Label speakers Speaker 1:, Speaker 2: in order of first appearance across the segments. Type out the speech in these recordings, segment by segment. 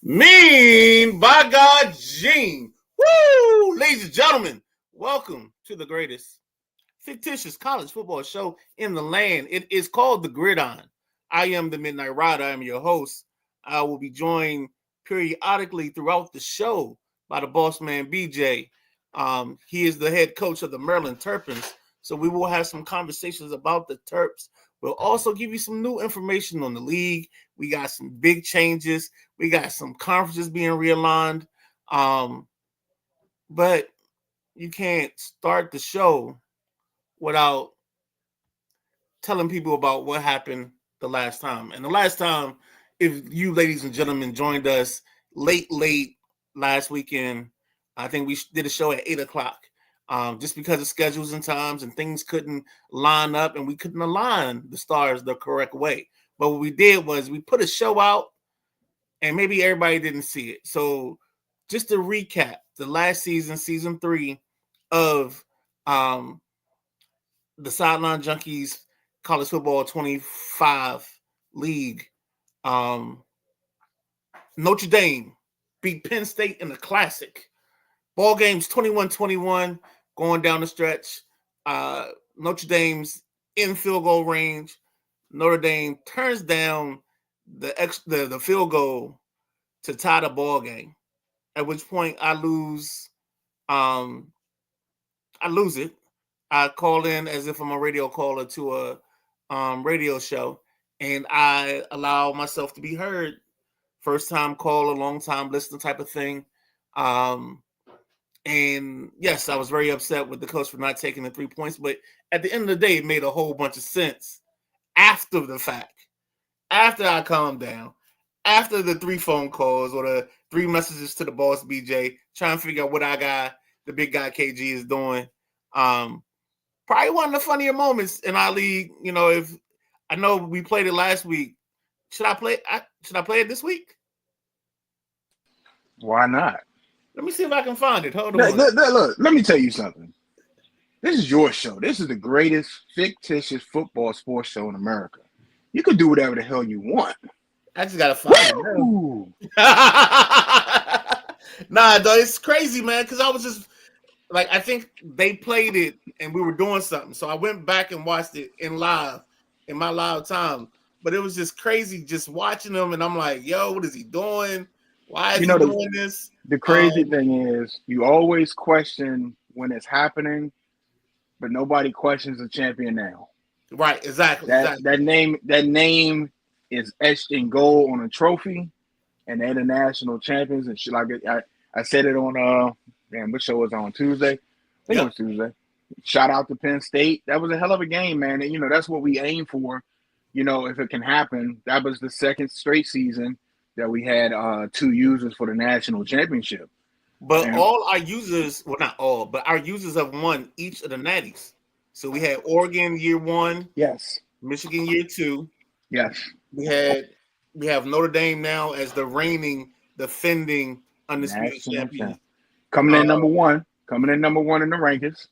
Speaker 1: Mean by God, Gene. Woo! Ladies and gentlemen, welcome to the greatest fictitious college football show in the land. It is called the Gridiron. I am the Midnight Rider. I am your host. I will be joined periodically throughout the show by the boss man, BJ. He is the head coach of the Maryland Terrapins. So we will have some conversations about the Terps. We'll also give you some new information on the league. We got some big changes. We got some conferences being realigned. But you can't start the show without telling people about what happened the last time. And the last time, if you ladies and gentlemen joined us late last weekend, I think we did a show at 8 o'clock. Just because of schedules and times and things couldn't line up and we couldn't align the stars the correct way. But what we did was we put a show out and maybe everybody didn't see it. So just to recap, the last season, season 3 of the Sideline Junkies College Football 25 League, Notre Dame beat Penn State in the Classic. Ball games 21-21 going down the stretch. Notre Dame's in field goal range. Notre Dame turns down the field goal to tie the ball game. At which point I lose. I lose it. I call in as if I'm a radio caller to a radio show, and I allow myself to be heard. First time caller, long time listener type of thing. And yes, I was very upset with the coach for not taking the 3 points. But at the end of the day, it made a whole bunch of sense after the fact. After I calmed down, after the 3 phone calls or the 3 messages to the boss, BJ, trying to figure out what the big guy KG is doing. Probably one of the funnier moments in our league. You know, if I know we played it last week, should I play it this week?
Speaker 2: Why not?
Speaker 1: Let me see if I can find it. Hold on.
Speaker 2: Look, let me tell you something. This is your show. This is the greatest fictitious football sports show in America. You can do whatever the hell you want.
Speaker 1: I just gotta find it. Nah, though, it's crazy, man. Because I was just like, I think they played it and we were doing something, so I went back and watched it in my live time. But it was just crazy just watching them, and I'm like, yo, what is he doing? Why is he doing this?
Speaker 2: The crazy thing is, you always question when it's happening, but nobody questions the champion now.
Speaker 1: Right, exactly.
Speaker 2: That name is etched in gold on a trophy, and they're the national champions. And shit like it. I said it on what show was on Tuesday? I think it was Tuesday. Shout out to Penn State. That was a hell of a game, man. And that's what we aim for. If it can happen. That was the second straight season that we had 2 users for the national championship.
Speaker 1: But all our users, well, not all, but our users have won each of the natties. So we had Oregon year 1.
Speaker 2: Yes.
Speaker 1: Michigan year 2.
Speaker 2: Yes.
Speaker 1: We have Notre Dame now as the reigning, defending undisputed champion.
Speaker 2: Coming in number one in the rankings.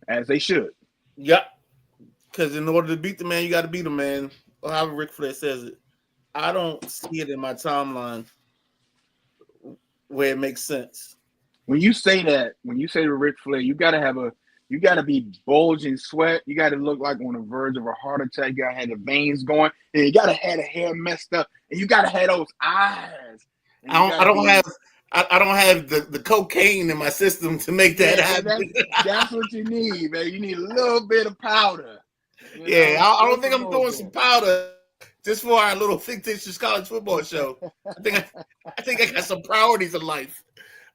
Speaker 2: As they should.
Speaker 1: Yep. Because in order to beat the man, you got to beat the man. Or however Ric Flair says it. I don't see it in my timeline where it makes sense.
Speaker 2: When you say to Ric Flair, you gotta be bulging sweat. You gotta look like on the verge of a heart attack. You gotta have the veins going, and you gotta have the hair messed up, and you gotta have those eyes.
Speaker 1: I don't have the cocaine in my system to make that happen.
Speaker 2: That's what you need, man. You need a little bit of powder.
Speaker 1: I don't think I'm throwing some powder just for our little fictitious college football show. I think I got some priorities in life.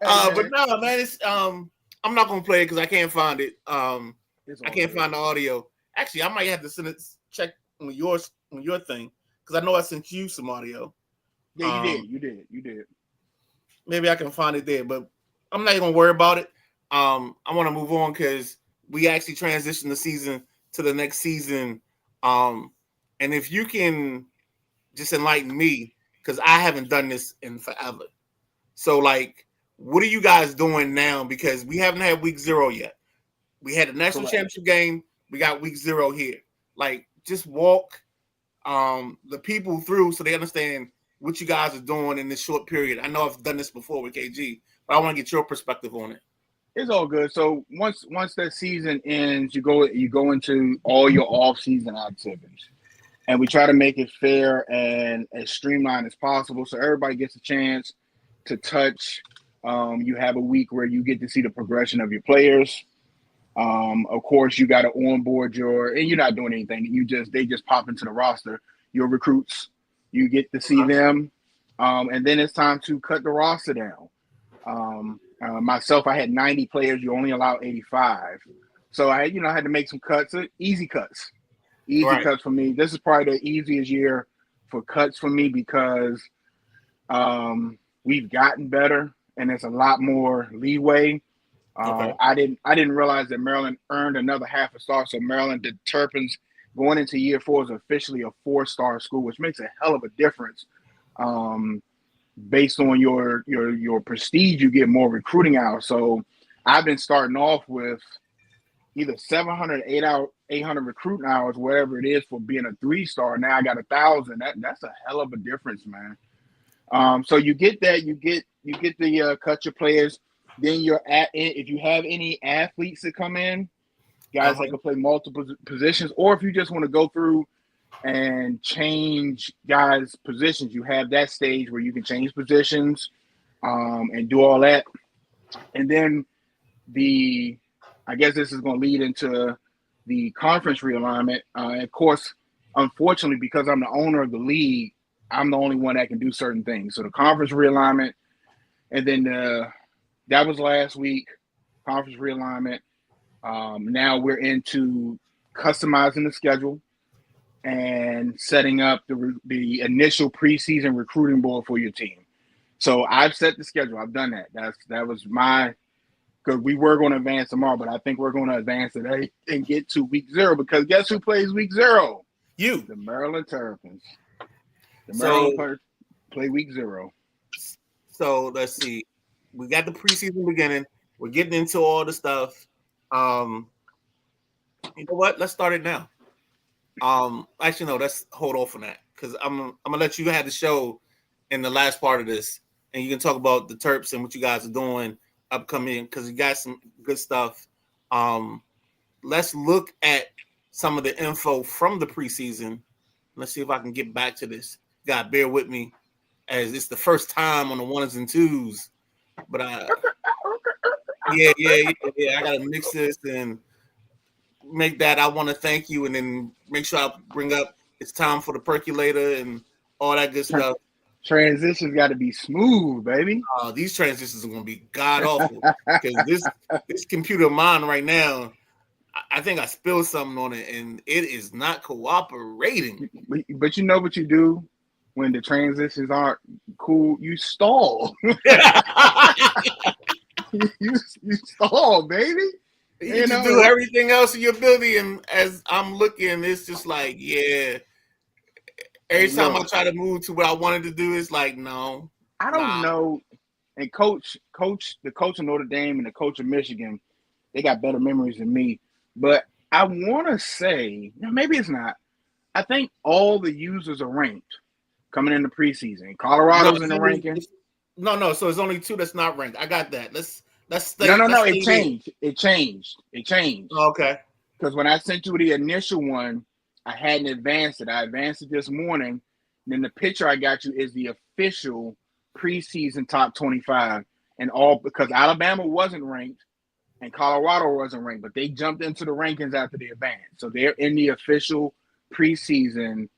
Speaker 1: But no, man, it's I'm not gonna play it because I can't find it. I can't find the audio. Actually, I might have to check on your thing because I know I sent you some audio.
Speaker 2: Yeah, you did.
Speaker 1: Maybe I can find it there, but I'm not even gonna worry about it. I want to move on because we actually transition the season to the next season. And if you can just enlighten me, because I haven't done this in forever. So, like, what are you guys doing now? Because we haven't had week 0 yet. We had the national championship game. We got week 0 here. Like, just walk the people through so they understand what you guys are doing in this short period. I know I've done this before with KG, but I want to get your perspective on it.
Speaker 2: It's all good. So once that season ends, you go into all your off-season activities, and we try to make it fair and as streamlined as possible, so everybody gets a chance to touch. You have a week where you get to see the progression of your players. Of course, you got to onboard and you're not doing anything. They just pop into the roster. Your recruits, you get to see them, and then it's time to cut the roster down. Myself, I had 90 players. You only allow 85, so I had to make some cuts, easy cuts, cuts for me. This is probably the easiest year for cuts for me because we've gotten better and there's a lot more leeway. I didn't realize that Maryland earned another half a star. So Maryland, the Terrapins, going into year 4 is officially a 4-star school, which makes a hell of a difference. Based on your prestige, you get more recruiting hours. So I've been starting off with either 700, 800 recruiting hours, whatever it is, for being a 3-star. Now I got 1,000. That's a hell of a difference, man. So you get that, you get the cut your players. Then if you have any athletes that come in, guys that can play multiple positions, or if you just want to go through and change guys' positions, you have that stage where you can change positions and do all that. And then I guess this is going to lead into the conference realignment. Of course, unfortunately, because I'm the owner of the league, I'm the only one that can do certain things. So the conference realignment, and then that was last week, conference realignment. Now we're into customizing the schedule and setting up the initial preseason recruiting board for your team. So I've set the schedule. I've done that. That was because we were going to advance tomorrow, but I think we're going to advance today and get to week 0, because guess who plays week 0?
Speaker 1: You.
Speaker 2: The Maryland Terrapins. Maryland play week 0.
Speaker 1: So let's see. We got the preseason beginning. We're getting into all the stuff. You know what? Let's start it now. Actually, no. Let's hold off on that, because I'm gonna let you have the show in the last part of this, and you can talk about the Terps and what you guys are doing upcoming, because you got some good stuff. Let's look at some of the info from the preseason. Let's see if I can get back to this. God, bear with me, as it's the first time on the 1s and 2s. But yeah. I gotta mix this and make that. I want to thank you, and then make sure I bring up it's time for the percolator and all that good stuff.
Speaker 2: Transitions got to be smooth, baby.
Speaker 1: These transitions are gonna be god awful, because this computer of mine right now, I think I spilled something on it, and it is not cooperating.
Speaker 2: But you know what you do when the transitions aren't cool? You stall. you stall, baby.
Speaker 1: You just do everything else in your ability, and as I'm looking, it's just like, yeah. Every time I try to move to what I wanted to do, it's like, no.
Speaker 2: I don't know. And the coach of Notre Dame and the coach of Michigan, they got better memories than me. But I want to say, maybe it's not. I think all the users are ranked coming in the preseason. Colorado's in the ranking.
Speaker 1: No. So it's only 2 that's not ranked. I got that. Let's stay.
Speaker 2: No. It changed. It changed.
Speaker 1: Okay.
Speaker 2: Because when I sent you the initial one, I hadn't advanced it. I advanced it this morning. And then the picture I got you is the official preseason top 25. And all because Alabama wasn't ranked and Colorado wasn't ranked, but they jumped into the rankings after the advance. So they're in the official preseason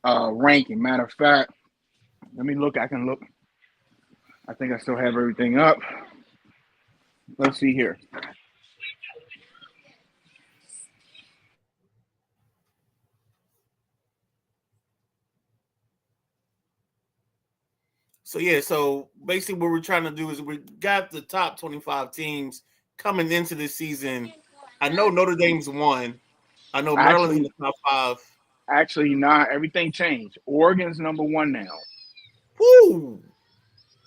Speaker 2: ranking. Matter of fact, let me look. I can look. I think I still have everything up. Let's see here.
Speaker 1: So basically what we're trying to do is we got the top 25 teams coming into this season. I know Notre Dame's 1. I know Maryland's in the top 5.
Speaker 2: Actually, not. Everything changed. Oregon's number 1 now.
Speaker 1: Woo!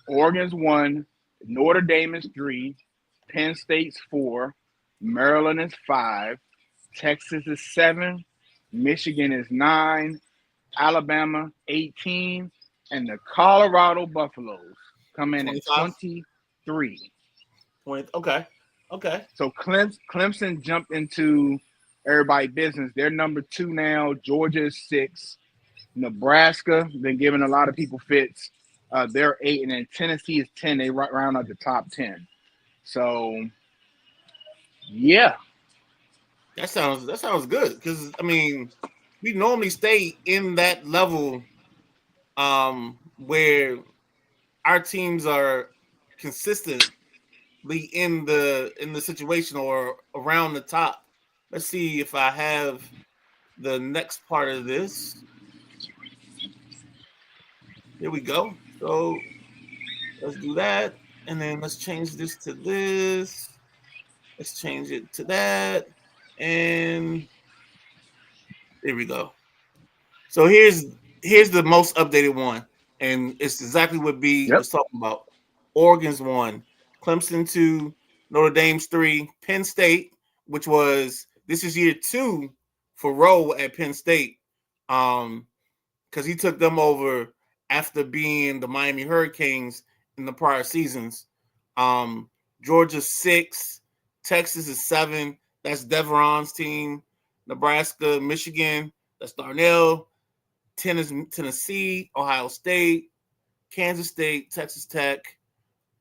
Speaker 2: Oregon's 1. Notre Dame is 3. Penn State's 4. Maryland is 5. Texas is 7. Michigan is 9. Alabama 18. And the Colorado Buffaloes come in at
Speaker 1: 25?
Speaker 2: 23.
Speaker 1: 20. Okay. Okay.
Speaker 2: So Clemson jumped into everybody's business. They're number 2 now. Georgia is 6. Nebraska been giving a lot of people fits. They're 8, and then Tennessee is 10. They round out the top 10. So yeah,
Speaker 1: That sounds good because I mean we normally stay in that level where our teams are consistently in the situation or around the top. Let's see if I have the next part of this. Here we go. So let's do that. And then let's change this to this. Let's change it to that. And there we go. So here's the most updated one. And it's exactly what B
Speaker 2: yep,
Speaker 1: was talking about. Oregon's 1, Clemson 2, Notre Dame's 3, Penn State, which was this is year 2 for Rowe at Penn State. Because he took them over after being the Miami Hurricanes in the prior seasons. Georgia's 6, Texas is 7. That's Deveron's team. Nebraska, Michigan, that's Darnell. Tennessee, Ohio State, Kansas State, Texas Tech.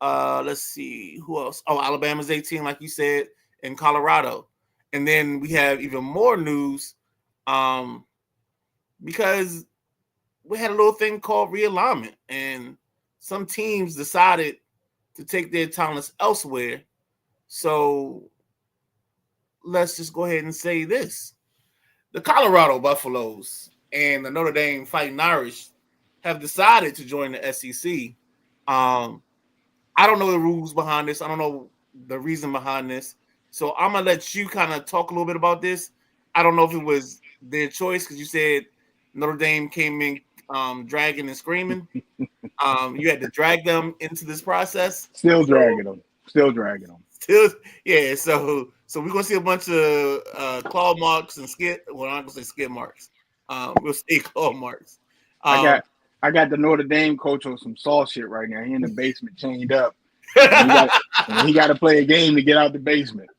Speaker 1: Let's see who else. Oh, Alabama's 18, like you said, and Colorado. And then we have even more news because we had a little thing called realignment, and some teams decided to take their talents elsewhere. So let's just go ahead and say this. The Colorado Buffaloes and the Notre Dame Fighting Irish have decided to join the SEC. I don't know the rules behind this. I don't know the reason behind this. So I'm gonna let you kind of talk a little bit about this. I don't know if it was their choice because you said Notre Dame came in dragging and screaming. You had to drag them into this process.
Speaker 2: still
Speaker 1: So
Speaker 2: dragging them. Still dragging them.
Speaker 1: still, yeah. So we're gonna see a bunch of claw marks and skid. Well, I'm not gonna say skid marks. We'll say claw marks.
Speaker 2: I
Speaker 1: Um,
Speaker 2: got I got the Notre Dame coach on some soft shit right now. He in the basement chained up, and he got to play a game to get out the basement.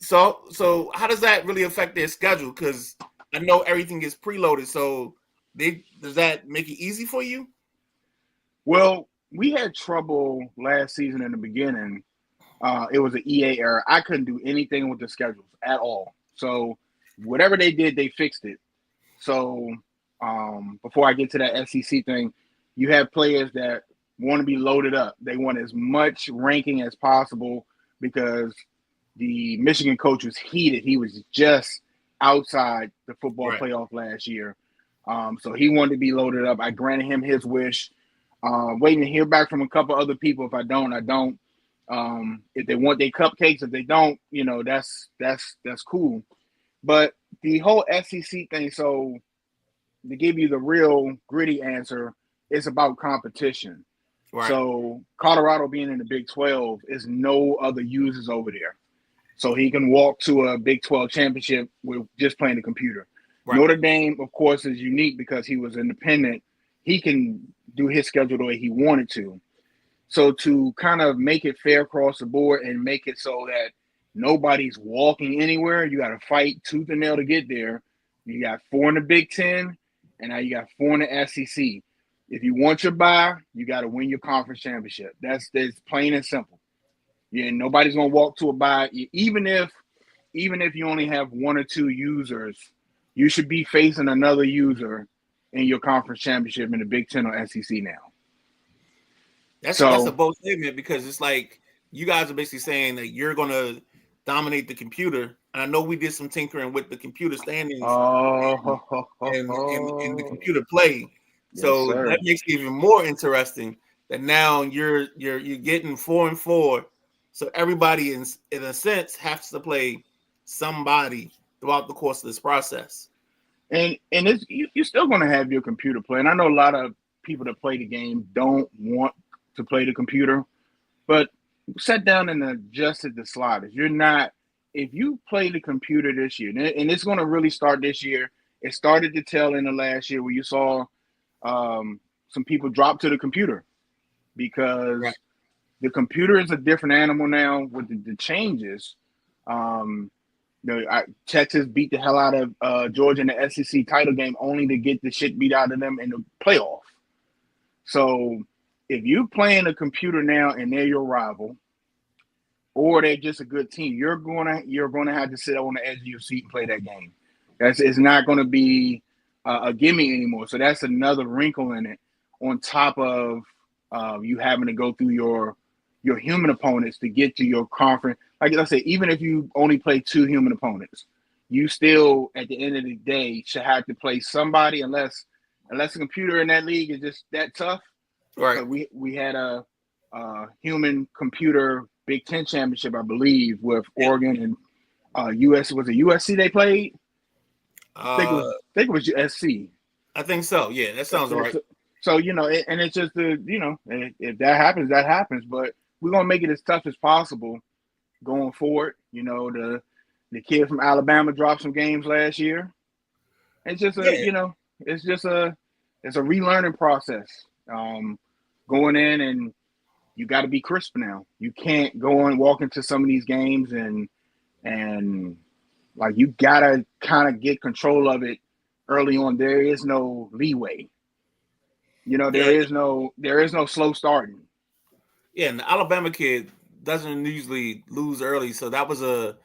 Speaker 1: so how does that really affect their schedule? Because I know everything is preloaded. So does that make it easy for you?
Speaker 2: Well, we had trouble last season in the beginning. It was an EA error. I couldn't do anything with the schedules at all. So whatever they did, they fixed it. So before I get to that SEC thing, you have players that want to be loaded up. They want as much ranking as possible because the Michigan coach was heated. He was just outside the football
Speaker 1: Right.
Speaker 2: playoff last year. So he wanted to be loaded up. I granted him his wish. Waiting to hear back from a couple other people. If I don't, I don't. If they want their cupcakes, if they don't, that's cool. But the whole SEC thing, so to give you the real gritty answer, it's about competition.
Speaker 1: Right.
Speaker 2: So Colorado being in the Big 12 is no other users over there. So he can walk to a Big 12 championship with just playing the computer.
Speaker 1: Right.
Speaker 2: Notre Dame, of course, is unique because he was independent. He can do his schedule the way he wanted to. So to kind of make it fair across the board and make it so that nobody's walking anywhere, you got to fight tooth and nail to get there. You got 4 in the Big 10, and now you got 4 in the SEC. If you want your bye, you got to win your conference championship. That's plain and simple. Yeah, nobody's gonna walk to a bye. Even if you only have 1 or 2 users, you should be facing another user in your conference championship in the Big 10 or SEC now.
Speaker 1: That's a bold statement because it's like you guys are basically saying that you're gonna dominate the computer. And I know we did some tinkering with the computer standings and the computer play.
Speaker 2: Yes,
Speaker 1: So
Speaker 2: sir.
Speaker 1: that makes it even more interesting that now you're getting 4 and 4. So everybody in a sense has to play somebody throughout the course of this process.
Speaker 2: And it's you're still gonna have your computer play. And I know a lot of people that play the game don't want to play the computer, but sat down and adjusted the sliders. You're not if you play the computer this year, and it's going to really start this year it started to tell in the last year where you saw some people drop to the computer
Speaker 1: Right.
Speaker 2: because the computer is a different animal now with the changes. Um, Texas beat the hell out of Georgia in the SEC title game only to get the shit beat out of them in the playoff. So if you playing a computer now and they're your rival, or they're just a good team, you're gonna have to sit on the edge of your seat and play that game. It's not going to be a gimme anymore. So that's another wrinkle in it, on top of you having to go through your human opponents to get to your conference. Like I said, even if you only play 2 human opponents, you still at the end of the day should have to play somebody, unless the computer in that league is just that tough.
Speaker 1: Right.
Speaker 2: Because we had a human computer Big Ten championship, I believe, with Oregon and US. Was it USC they played?
Speaker 1: Uh,
Speaker 2: I think it was USC.
Speaker 1: I think so. Yeah, that sounds right.
Speaker 2: So and it's just if that happens, that happens. But we're gonna make it as tough as possible going forward. The kid from Alabama dropped some games last year. It's just
Speaker 1: Yeah.
Speaker 2: it's a relearning process. Going in, and you got to be crisp now. You can't go and walk into some of these games and like, you gotta kind of get control of it early on. There is no leeway.
Speaker 1: Yeah.
Speaker 2: There is no slow starting.
Speaker 1: Yeah, and the Alabama kid doesn't usually lose early, so that was a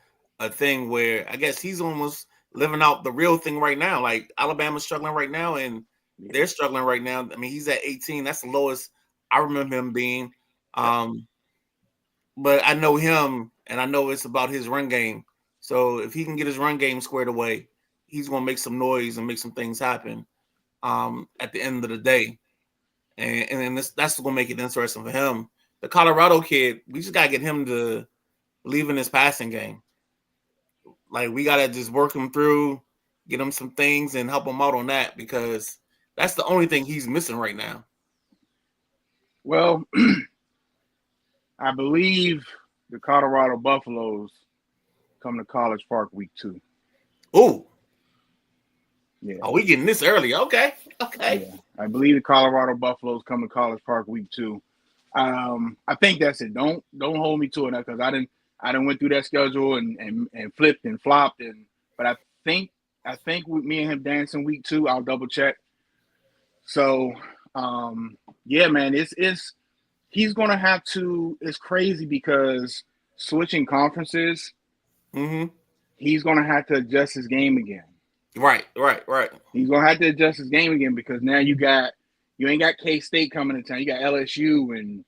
Speaker 1: thing where I guess he's almost living out the real thing right now. Like, Alabama's struggling right now, and they're struggling right now. I mean, he's at 18. That's the lowest I remember him being. But I know him, and I know it's about his run game. So if he can get his run game squared away, he's going to make some noise and make some things happen at the end of the day. And that's going to make it interesting for him. The Colorado kid, we just got to get him to believe in his passing game. Like, we got to just work him through, get him some things, and help him out on that, because that's the only thing he's missing right now.
Speaker 2: Well, I believe the Colorado Buffaloes come to College Park week 2.
Speaker 1: Oh,
Speaker 2: yeah.
Speaker 1: Are we getting this early? Okay.
Speaker 2: Yeah, I believe the Colorado Buffaloes come to College Park week 2. I think that's it. Don't hold me to it, because I didn't went through that schedule and flipped and flopped, but I think with me and him dancing week 2, I'll double check. So yeah, man, he's gonna have to. It's crazy because switching conferences, he's gonna have to adjust his game again.
Speaker 1: Right.
Speaker 2: He's gonna have to adjust his game again, because now you ain't got K-State coming to town. You got LSU and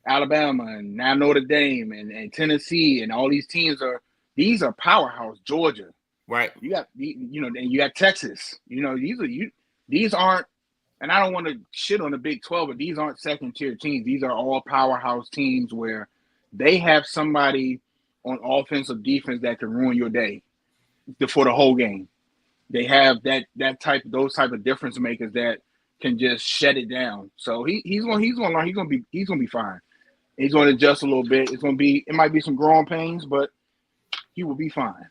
Speaker 2: Alabama and now Notre Dame and Tennessee, and all these teams these are powerhouse. Georgia,
Speaker 1: right?
Speaker 2: You got and you got Texas. These aren't, and I don't want to shit on the Big 12, but these aren't second tier teams. These are all powerhouse teams where they have somebody on offense or defense that can ruin your day for the whole game. They have those type of difference makers that can just shut it down. So he's gonna learn. He's gonna be fine. He's gonna adjust a little bit. It might be some growing pains, but he will be fine.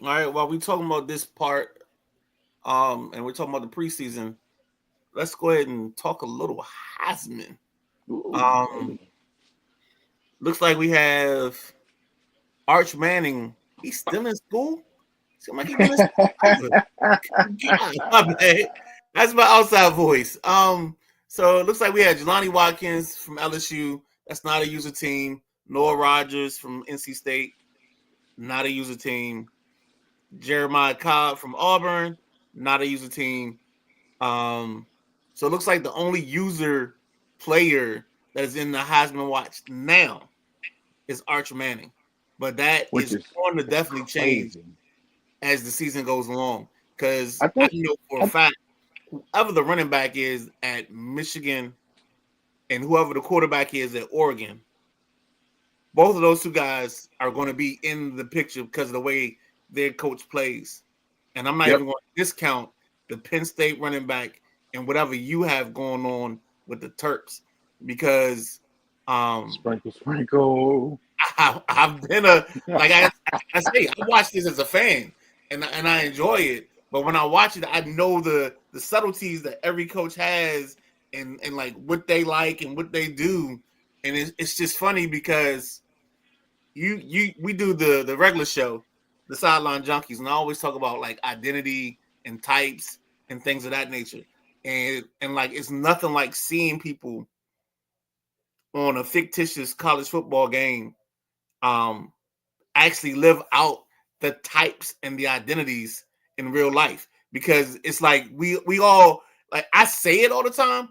Speaker 1: All right. While we talking about this part, and we're talking about the preseason, let's go ahead and talk a little Heisman. Looks like we have Arch Manning. He's still in school. Seems like he's been in school. God, my bad. That's my outside voice. So it looks like we had Jelani Watkins from LSU. That's not a user team. Noah Rogers from NC State. Not a user team. Jeremiah Cobb from Auburn. Not a user team. So it looks like the only user player that is in the Heisman watch now is Arch Manning. But that is going to definitely change as the season goes along. Because I know for a fact, whoever the running back is at Michigan and whoever the quarterback is at Oregon, both of those two guys are going to be in the picture because of the way their coach plays. And I'm not even going to discount the Penn State running back and whatever you have going on with the Terps, because
Speaker 2: sprinkle.
Speaker 1: I've been I say, I watched this as a fan. and I enjoy it. But when I watch it, I know the subtleties that every coach has, and like what they like and what they do, and it's just funny because we do the regular show, the Sideline Junkies, and I always talk about like identity and types and things of that nature, and like it's nothing like seeing people on a fictitious college football game, um, actually live out the types and the identities in real life, because it's like we all, like, I say it all the time,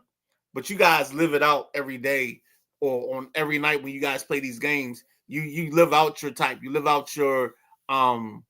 Speaker 1: but you guys live it out every day or on every night when you guys play these games. You live out your type, you live out your um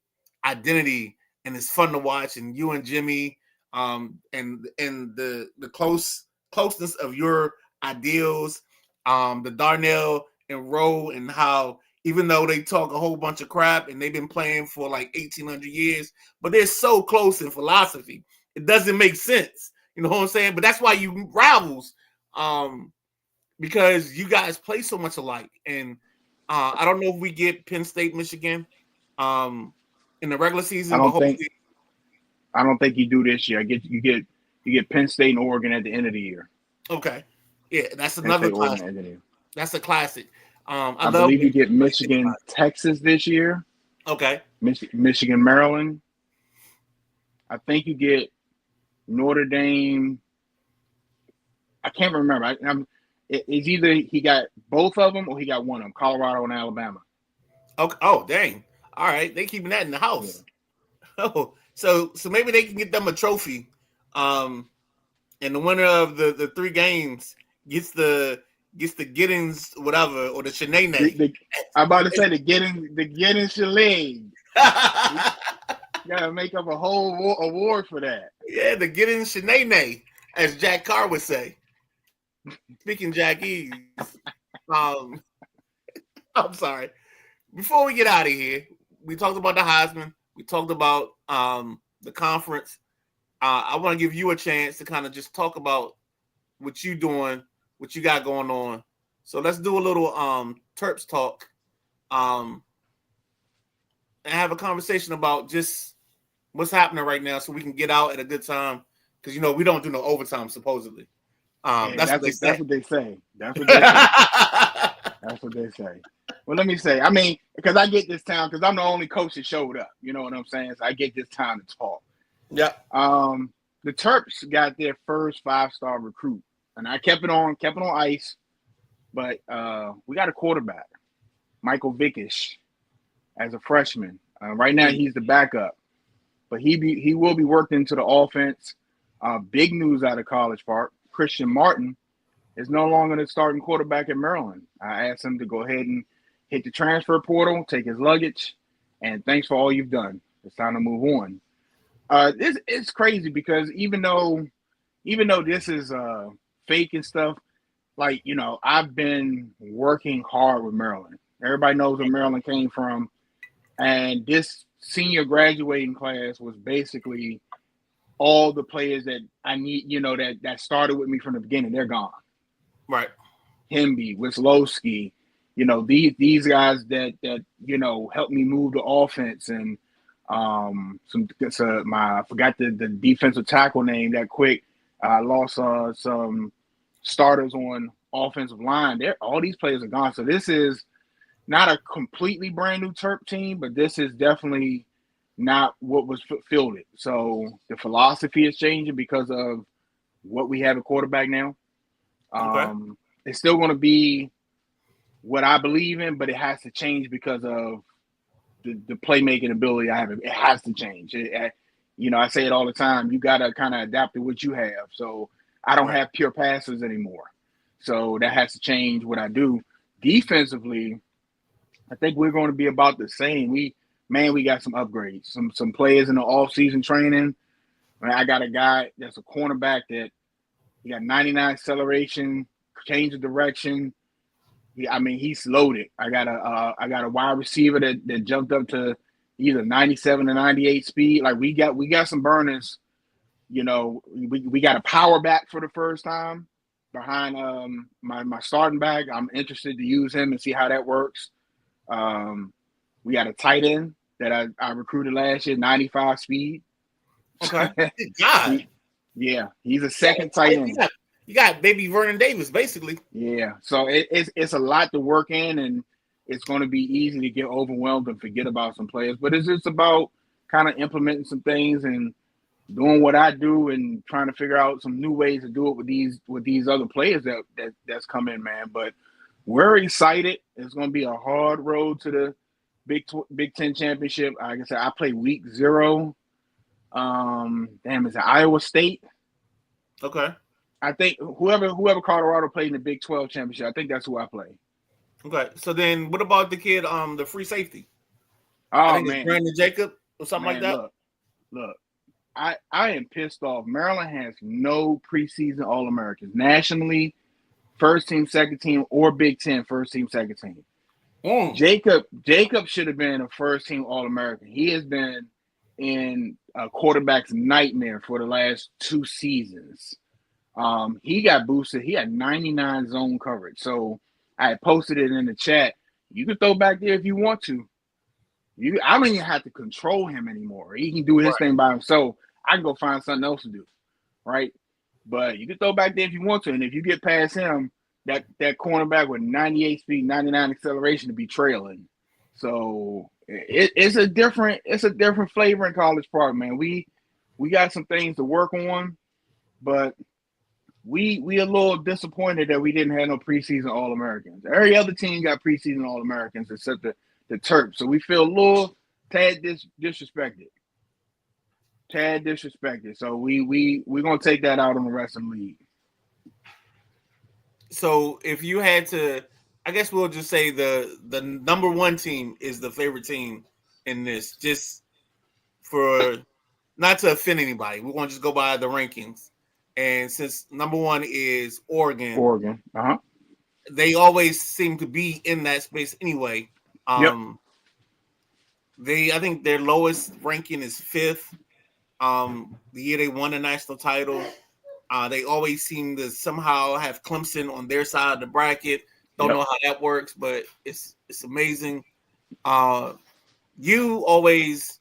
Speaker 1: identity, and it's fun to watch. And you and Jimmy, and the closeness of your ideals, the Darnell and Rowe, and how even though they talk a whole bunch of crap and they've been playing for like 1,800 years, but they're so close in philosophy, it doesn't make sense. You know what I'm saying? But that's why you rivals, um, because you guys play so much alike. And I don't know if we get Penn State, Michigan, um, in the regular
Speaker 2: I
Speaker 1: season, but
Speaker 2: don't think
Speaker 1: hopefully,
Speaker 2: I don't think you do this year. You get Penn State and Oregon at the end of the year.
Speaker 1: okay, yeah, that's
Speaker 2: Penn
Speaker 1: another
Speaker 2: State, Oregon
Speaker 1: classic.
Speaker 2: at the end of the year.
Speaker 1: That's a classic. I
Speaker 2: I
Speaker 1: love
Speaker 2: believe you
Speaker 1: when
Speaker 2: get
Speaker 1: Penn State
Speaker 2: Michigan,
Speaker 1: classic.
Speaker 2: Texas this year.
Speaker 1: Okay,
Speaker 2: Michigan, Maryland. I think you get Notre Dame. I can't remember. It's either he got both of them or he got one of them. Colorado and Alabama.
Speaker 1: okay. Oh, dang! All right, they keeping that in the
Speaker 2: Yeah.
Speaker 1: house. Oh, so maybe they can get them a trophy. Um, and the winner of the three games gets the Giddens whatever, or the Shanae.
Speaker 2: I'm about to say the getting Chalet. We gotta make up a whole award for that.
Speaker 1: Yeah, the Giddens Shanae, as Jack Carr would say. Speaking Jack Ease. Um, I'm sorry. Before we get out of here, we talked about the Heisman. We talked about the conference. I want to give you a chance to kind of just talk about what you doing, what you got going on. So let's do a little Terps talk, um, and have a conversation about just what's happening right now, so we can get out at a good time. Because we don't do no overtime supposedly.
Speaker 2: Yeah,
Speaker 1: That's what they
Speaker 2: that's
Speaker 1: say.
Speaker 2: what they say. That's what they say. That's what they say. Well, let me say. I mean, because I get this time because I'm the only coach that showed up. You know what I'm saying? So I get this time to talk.
Speaker 1: Yeah.
Speaker 2: The Terps got their first 5-star recruit, and I kept it on ice. But we got a quarterback, Michael Vickish, as a freshman. Right now, he's the backup, but he will be worked into the offense. Big news out of College Park: Christian Martin is no longer the starting quarterback at Maryland. I asked him to go ahead and hit the transfer portal, take his luggage, and thanks for all you've done. It's time to move on. It's crazy because even though this is fake and stuff, like, I've been working hard with Maryland. Everybody knows where Maryland came from, and this senior graduating class was basically all the players that I need. That started with me from the beginning. They're gone.
Speaker 1: Right.
Speaker 2: Hemby, Wislowski, these guys that helped me move the offense, and I forgot the defensive tackle name that quick. I lost some starters on offensive line. All these players are gone. So this is not a completely brand new Terp team, but this is definitely not what was fielded. So the philosophy is changing because of what we have at quarterback now.
Speaker 1: Okay.
Speaker 2: It's still going to be what I believe in, but it has to change because of the playmaking ability I have. It has to change. I say it all the time. You got to kind of adapt to what you have. So I don't have pure passers anymore. So that has to change what I do. Defensively, I think we're going to be about the same. We got some upgrades, some players in the off-season training. I got a guy that's a cornerback that he got 99 acceleration, change of direction. He's loaded. I got a wide receiver that jumped up to either 97 or 98 speed. Like we got some burners. We got a power back for the first time behind my starting back. I'm interested to use him and see how that works. We got a tight end that I recruited last year, 95 speed.
Speaker 1: Okay. Good God.
Speaker 2: Yeah, he's a
Speaker 1: Yeah,
Speaker 2: second tight
Speaker 1: you
Speaker 2: end.
Speaker 1: got you got baby Vernon Davis basically.
Speaker 2: Yeah, so it's a lot to work in, and it's going to be easy to get overwhelmed and forget about some players. But it's just about kind of implementing some things and doing what I do and trying to figure out some new ways to do it with these other players that's come in, man. But we're excited. It's going to be a hard road to the Big Ten championship. Like I said, I play week 0. It's Iowa State.
Speaker 1: Okay.
Speaker 2: I think whoever Colorado played in the Big 12 championship, I think that's who I play.
Speaker 1: Okay. So then what about the kid, the free safety? I
Speaker 2: Oh
Speaker 1: think it's
Speaker 2: man,
Speaker 1: Brandon Jacob or something like
Speaker 2: man,
Speaker 1: that.
Speaker 2: look. I am pissed off. Maryland has no preseason All Americans nationally, first team, second team, or Big Ten first team, second team.
Speaker 1: Mm.
Speaker 2: Jacob should have been a first team All American. He has been in a quarterback's nightmare for the last 2 seasons. He got boosted. He had 99 zone coverage. So I had posted it in the chat. You can throw back there if you want to. I don't even have to control him anymore. He can do his
Speaker 1: Right.
Speaker 2: thing by himself. I can go find something else to do, right? But you can throw back there if you want to, and if you get past him, that cornerback with 98 speed, 99 acceleration to be trailing. So it's a different flavor in College Park, man. We got some things to work on, but we a little disappointed that we didn't have no preseason All Americans. Every other team got preseason All Americans except the Terps. So we feel a little tad disrespected. Tad disrespected. So we're gonna take that out on the rest of the league.
Speaker 1: So if you had to, I guess we'll just say the number one team is the favorite team in this, just for not to offend anybody. We're gonna just go by the rankings. And since number one is Oregon,
Speaker 2: Oregon.
Speaker 1: they always seem to be in that space anyway.
Speaker 2: Yep.
Speaker 1: I think their lowest ranking is 5th. The year they won the national title, they always seem to somehow have Clemson on their side of the bracket. Don't know how that works, but it's amazing. You always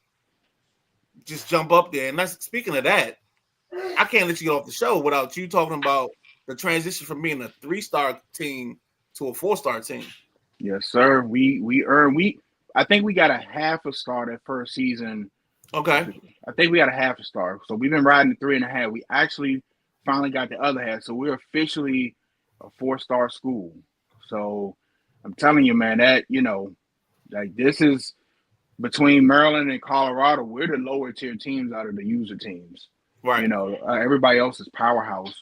Speaker 1: just jump up there, and that's speaking of that. I can't let you get off the show without you talking about the transition from being a 3-star team to a 4-star team.
Speaker 2: Yes, sir. I think we got a half a star that first season.
Speaker 1: Okay.
Speaker 2: I think we got a half a star. So we've been riding the 3.5. We actually finally got the other half. So we're officially a 4-star school. So I'm telling you, man, that like this is between Maryland and Colorado. We're the lower tier teams out of the user teams.
Speaker 1: Right.
Speaker 2: Everybody else is powerhouse.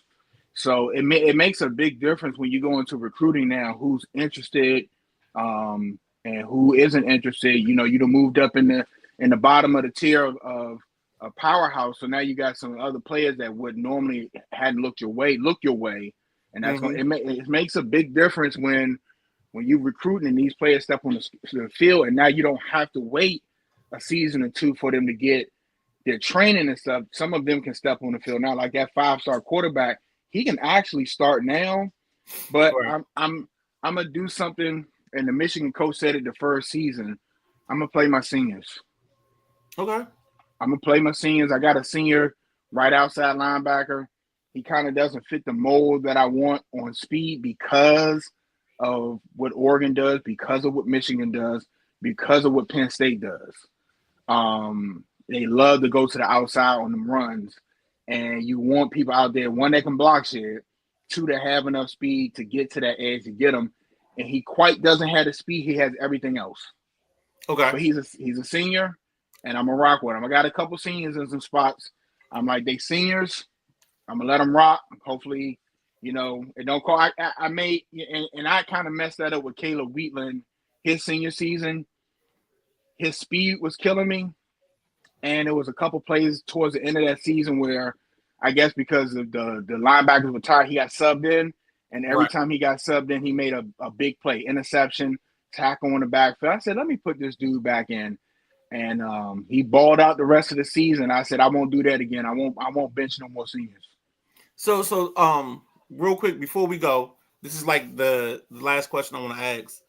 Speaker 2: So it makes a big difference when you go into recruiting now. Who's interested, and who isn't interested? You done moved up in the bottom of the tier of a powerhouse. So now you got some other players that would normally hadn't look your way, and that's it makes a big difference when you recruiting and these players step on the field, and now you don't have to wait a season or 2 for them to get their training and stuff. Some of them can step on the field now, like that 5-star quarterback. He can actually start now, but
Speaker 1: Right.
Speaker 2: I'm gonna do something. And the Michigan coach said it the first season. I'm gonna play my seniors.
Speaker 1: Okay.
Speaker 2: I'm gonna play my seniors. I got a senior right outside linebacker. He kind of doesn't fit the mold that I want on speed because of what Oregon does, because of what Michigan does, because of what Penn State does. They love to go to the outside on them runs, and you want people out there, one that can block shit, 2 that have enough speed to get to that edge to get them. And he quite doesn't have the speed; he has everything else.
Speaker 1: Okay.
Speaker 2: But he's a senior, and I'm gonna rock with him. I got a couple seniors in some spots. I'm like, they seniors. I'm gonna let them rock. Hopefully, it don't call. I made and I kind of messed that up with Caleb Wheatland. His senior season, his speed was killing me, and there was a couple plays towards the end of that season where I guess because of the linebackers were tired, he got subbed in, and every time he got subbed in, he made a big play, interception, tackle on the backfield. I said, let me put this dude back in. And he balled out the rest of the season. I said, I won't do that again. I won't bench no more seniors.
Speaker 1: So real quick before we go, this is like the last question I want to ask.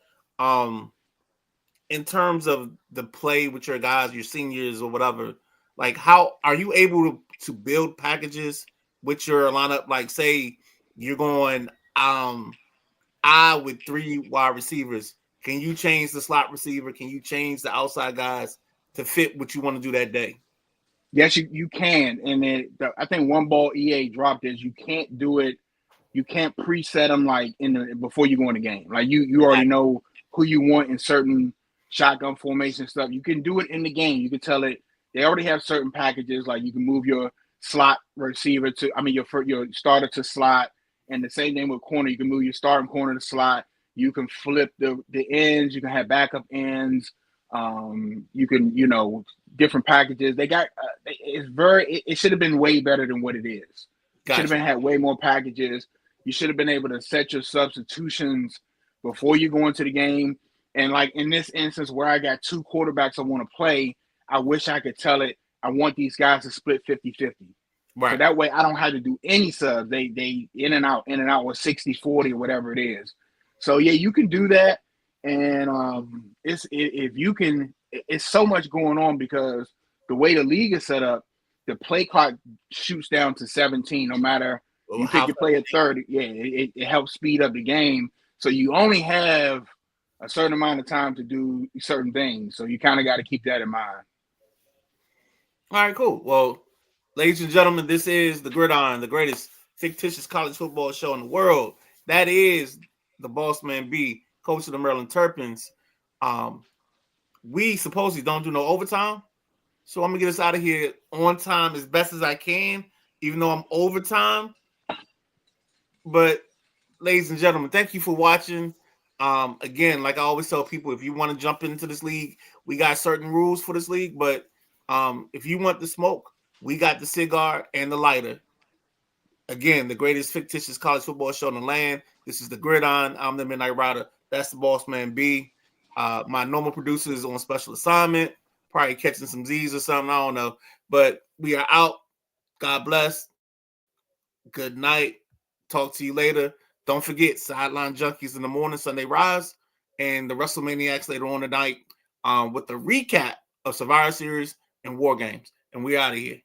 Speaker 1: in terms of the play with your guys, your seniors or whatever, like how are you able to build packages with your lineup? Like say you're going I with 3 wide receivers. Can you change the slot receiver? Can you change the outside guys to fit what you want to do that day?
Speaker 2: Yes, you can. And I think one ball EA dropped is you can't do it. You can't preset them like before you go in the game. Like you already
Speaker 1: Exactly.
Speaker 2: know who you want in certain shotgun formation stuff. You can do it in the game. You can tell it. They already have certain packages. Like you can move your slot receiver to, I mean, your starter to slot, and the same thing with corner. You can move your starting corner to slot. You can flip the ends. You can have backup ends. You can different packages. They got it should have been way better than what it is. Should have
Speaker 1: Gotcha.
Speaker 2: been had way more packages. You should have been able to set your substitutions before you go into the game. And like in this instance where I got 2 quarterbacks I want to play, I wish I could tell it I want these guys to split 50-50. So
Speaker 1: Right.
Speaker 2: that way I don't have to do any subs. They in and out with 60-40 or whatever it is. So yeah, you can do that. And if you can, it's so much going on because the way the league is set up, the play clock shoots down to 17 no matter you pick
Speaker 1: How
Speaker 2: your play at 30. Yeah, it helps speed up the game. So you only have a certain amount of time to do certain things. So you kind of got to keep that in mind.
Speaker 1: All right, cool. Well, ladies and gentlemen, this is the Gridiron, the greatest fictitious college football show in the world. That is the Boss Man B, coach of the Maryland Terrapins. We supposedly don't do no overtime, so I'm gonna get us out of here on time as best as I can, even though I'm overtime. But, ladies and gentlemen, thank you for watching. Again, like I always tell people, if you want to jump into this league, we got certain rules for this league, but if you want the smoke, we got the cigar and the lighter. Again, the greatest fictitious college football show in the land. This is the Gridiron. I'm the Midnight Rider. That's the Boss Man B. My normal producer is on special assignment, probably catching some Z's or something. I don't know. But we are out. God bless. Good night. Talk to you later. Don't forget, Sideline Junkies in the morning, Sunday Rise, and the WrestleManiacs later on tonight with the recap of Survivor Series and War Games. And we're out of here.